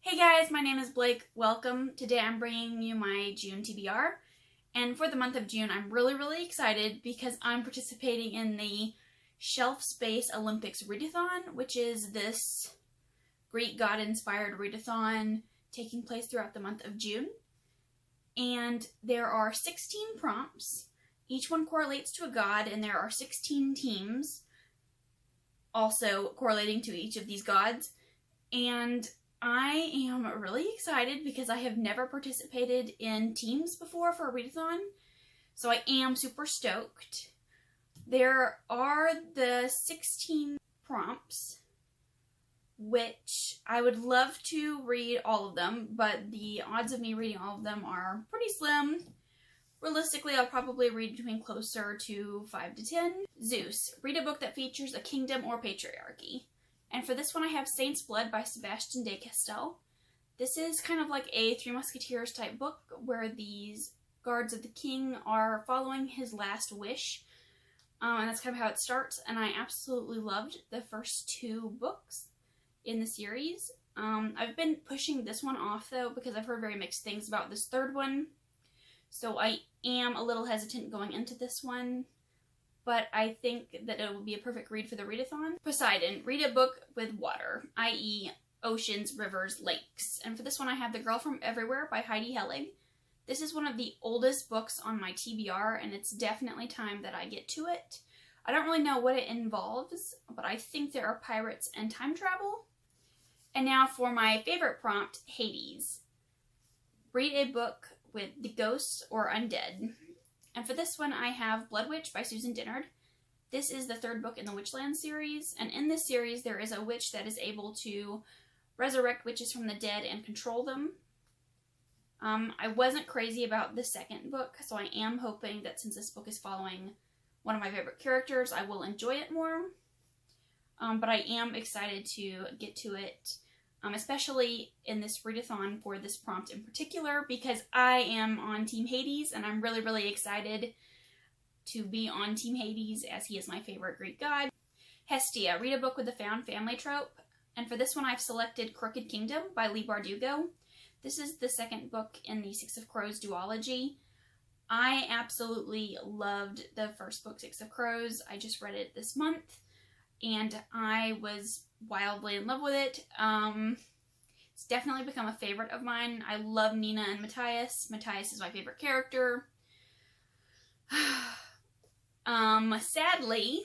Hey guys, my name is Blake. Welcome. Today I'm bringing you my June TBR. And for the month of June, I'm really excited because I'm participating in the Shelf Space Olympics Readathon, which is this Greek god-inspired readathon taking place throughout the month of June. And there are 16 prompts. Each one correlates to a god, and there are 16 teams also correlating to each of these gods. And I am really excited because I have never participated in teams before for a readathon, so I am super stoked. There are the 16 prompts, which I would love to read all of them, but the odds of me reading all of them are pretty slim. Realistically, I'll probably read between closer to 5 to 10. Zeus. Read a book that features a kingdom or patriarchy. And for this one, I have Saint's Blood by Sebastian de Castell. This is kind of like a Three Musketeers type book where these guards of the king are following his last wish. And that's kind of how it starts. And I absolutely loved the first two books in the series. I've been pushing this one off though because I've heard very mixed things about this third one. So I am a little hesitant going into this one. But I think that it will be a perfect read for the readathon. Poseidon. Read a book with water, i.e. oceans, rivers, lakes. And for this one I have The Girl from Everywhere by Heidi Hellig. This is one of the oldest books on my TBR, and it's definitely time that I get to it. I don't really know what it involves, but I think there are pirates and time travel. And now for my favorite prompt, Hades. Read a book with the ghosts or undead. And for this one, I have Blood Witch by Susan Dennard. This is the third book in the Witchland series, and in this series there is a witch that is able to resurrect witches from the dead and control them. I wasn't crazy about the second book, so I am hoping that since this book is following one of my favorite characters, I will enjoy it more. But I am excited to get to it. Especially in this readathon for this prompt in particular, because I am on Team Hades, and I'm really excited to be on Team Hades as he is my favorite Greek god. Hestia. Read a book with the found family trope. And for this one I've selected Crooked Kingdom by Leigh Bardugo. This is the second book in the Six of Crows duology. I absolutely loved the first book, Six of Crows. I just read it this month, and I was wildly in love with it. It's definitely become a favorite of mine. I love Nina and Matthias. Matthias is my favorite character. Sadly,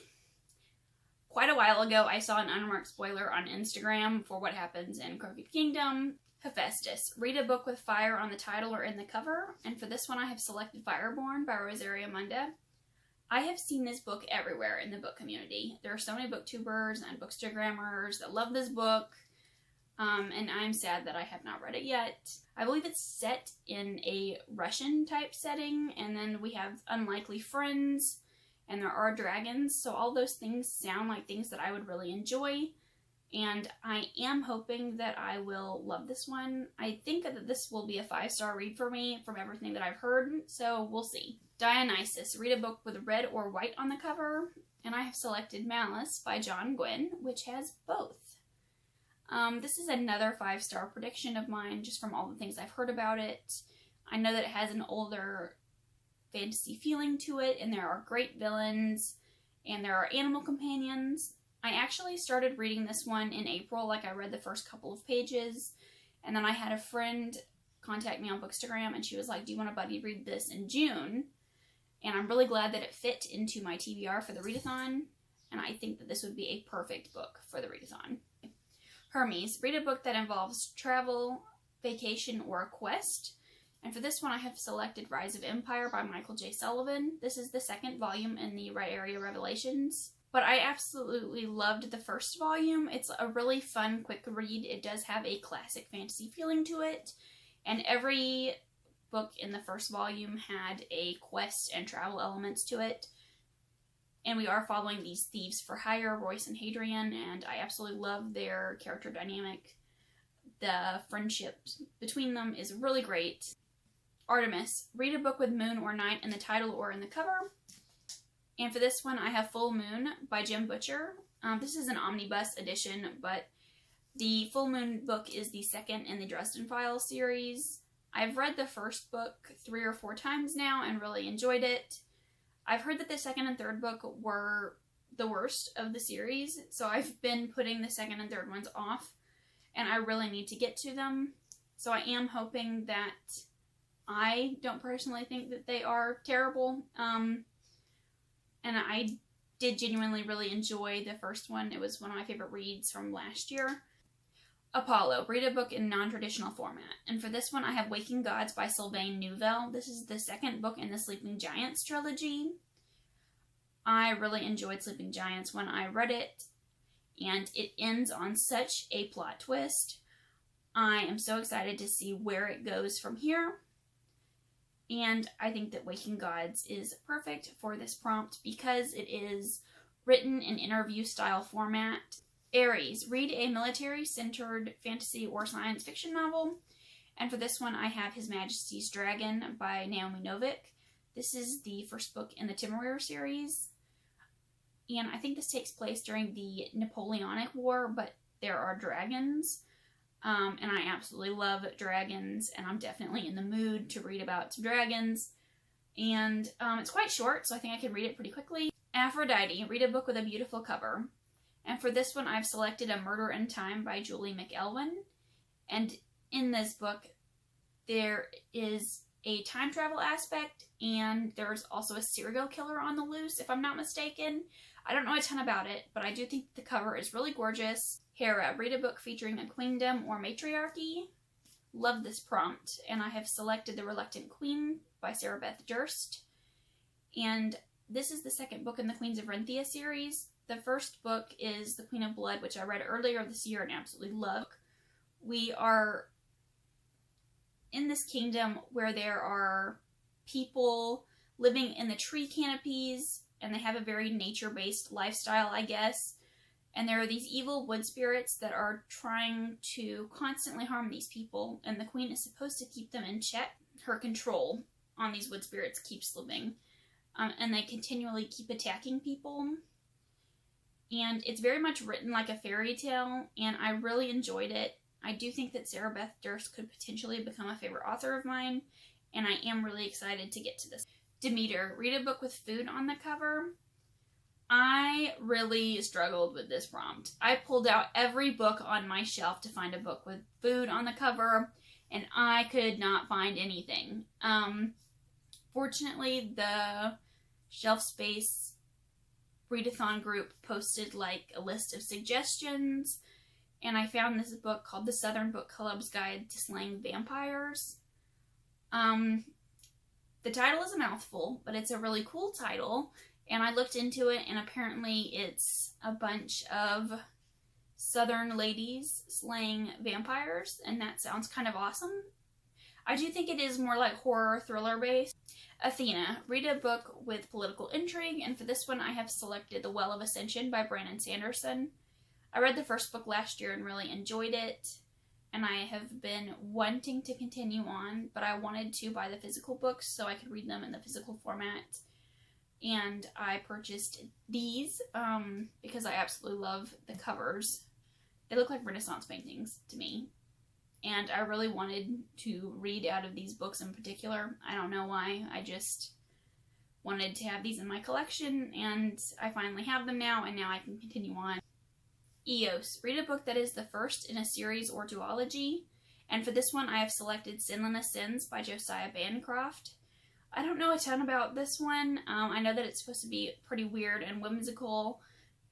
quite a while ago, I saw an unmarked spoiler on Instagram for what happens in Crooked Kingdom. Hephaestus. Read a book with fire on the title or in the cover. And for this one, I have selected Fireborn by Rosaria Munda. I have seen this book everywhere in the book community. There are so many booktubers and bookstagrammers that love this book, and I'm sad that I have not read it yet. I believe it's set in a Russian type setting, and then we have unlikely friends, and there are dragons, so all those things sound like things that I would really enjoy, and I am hoping that I will love this one. I think that this will be a 5-star read for me from everything that I've heard, so we'll see. Dionysus. Read a book with red or white on the cover. And I have selected Malice by John Gwynne, which has both. This is another 5-star prediction of mine, just from all the things I've heard about it. I know that it has an older fantasy feeling to it, and there are great villains, and there are animal companions. I actually started reading this one in April, like I read the first couple of pages, and then I had a friend contact me on Bookstagram, and she was like, do you want a buddy read this in June? And I'm really glad that it fit into my TBR for the readathon, and I think that this would be a perfect book for the readathon. Hermes. Read a book that involves travel, vacation, or a quest. And for this one I have selected Rise of Empire by Michael J. Sullivan. This is the second volume in the Right Area Revelations. But I absolutely loved the first volume. It's a really fun, quick read. It does have a classic fantasy feeling to it. And every book in the first volume had a quest and travel elements to it. And we are following these thieves for hire, Royce and Hadrian, and I absolutely love their character dynamic. The friendship between them is really great. Artemis. Read a book with moon or night in the title or in the cover. And for this one, I have Full Moon by Jim Butcher. This is an omnibus edition, but The Full Moon book is the second in the Dresden Files series. I've read the first book 3 or 4 times now and really enjoyed it. I've heard that the second and third book were the worst of the series, so I've been putting the second and third ones off, and I really need to get to them. So I am hoping that I don't personally think that they are terrible. And I did genuinely really enjoy the first one. It was one of my favorite reads from last year. Apollo, read a book in non-traditional format. And for this one, I have Waking Gods by Sylvain Neuvel. This is the second book in the Sleeping Giants trilogy. I really enjoyed Sleeping Giants when I read it, and it ends on such a plot twist. I am so excited to see where it goes from here. And I think that Waking Gods is perfect for this prompt because it is written in interview-style format. Aries, read a military-centered fantasy or science fiction novel. And for this one, I have His Majesty's Dragon by Naomi Novik. This is the first book in the TBR series. And I think this takes place during the Napoleonic War, but there are dragons. And I absolutely love dragons, and I'm definitely in the mood to read about some dragons. And it's quite short, so I think I can read it pretty quickly. Aphrodite, read a book with a beautiful cover. And for this one, I've selected A Murder in Time by Julie McElwain. And in this book, there is a time travel aspect, and there's also a serial killer on the loose, if I'm not mistaken. I don't know a ton about it, but I do think the cover is really gorgeous. Hera, read a book featuring a queendom or matriarchy. Love this prompt, and I have selected The Reluctant Queen by Sarah Beth Durst. And this is the second book in the Queens of Renthia series. The first book is The Queen of Blood, which I read earlier this year and absolutely loved. We are in this kingdom where there are people living in the tree canopies, and they have a very nature-based lifestyle, I guess. And there are these evil wood spirits that are trying to constantly harm these people, and the queen is supposed to keep them in check. Her control on these wood spirits keeps slipping, and they continually keep attacking people. And it's very much written like a fairy tale, and I really enjoyed it. I do think that Sarah Beth Durst could potentially become a favorite author of mine, and I am really excited to get to this. Demeter, read a book with food on the cover. I really struggled with this prompt. I pulled out every book on my shelf to find a book with food on the cover, and I could not find anything. Fortunately, the Shelf Space Readathon group posted like a list of suggestions, and I found this book called The Southern Book Club's Guide to Slaying Vampires. The title is a mouthful, but it's a really cool title, and I looked into it, and apparently it's a bunch of southern ladies slaying vampires, and that sounds kind of awesome. I do think it is more like horror thriller based. Athena, read a book with political intrigue, and for this one I have selected The Well of Ascension by Brandon Sanderson. I read the first book last year and really enjoyed it, and I have been wanting to continue on, but I wanted to buy the physical books so I could read them in the physical format. And I purchased these because I absolutely love the covers. They look like Renaissance paintings to me. And I really wanted to read out of these books in particular. I don't know why. I just wanted to have these in my collection, and I finally have them now, and now I can continue on. Eos, read a book that is the first in a series or duology. And for this one, I have selected Sinless Sins by Josiah Bancroft. I don't know a ton about this one. I know that it's supposed to be pretty weird and whimsical,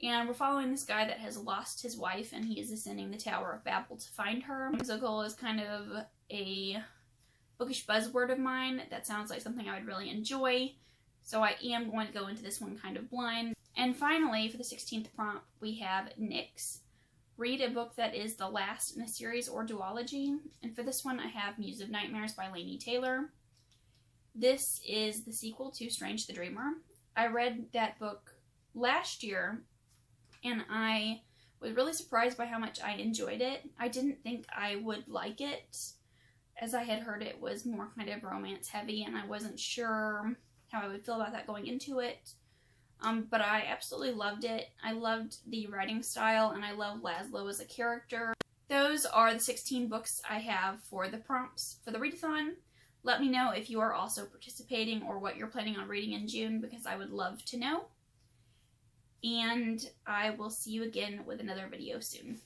and we're following this guy that has lost his wife, and he is ascending the Tower of Babel to find her. Whimsical is kind of a bookish buzzword of mine. That sounds like something I would really enjoy, so I am going to go into this one kind of blind. And finally, for the 16th prompt, we have Nyx. Read a book that is the last in a series or duology, and for this one I have Muse of Nightmares by Laini Taylor. This is the sequel to Strange the Dreamer. I read that book last year, and I was really surprised by how much I enjoyed it. I didn't think I would like it, as I had heard it was more kind of romance heavy, and I wasn't sure how I would feel about that going into it. But I absolutely loved it. I loved the writing style, and I love Laszlo as a character. those are the 16 books I have for the prompts for the readathon. Let me know if you are also participating or what you're planning on reading in June, because I would love to know. And I will see you again with another video soon.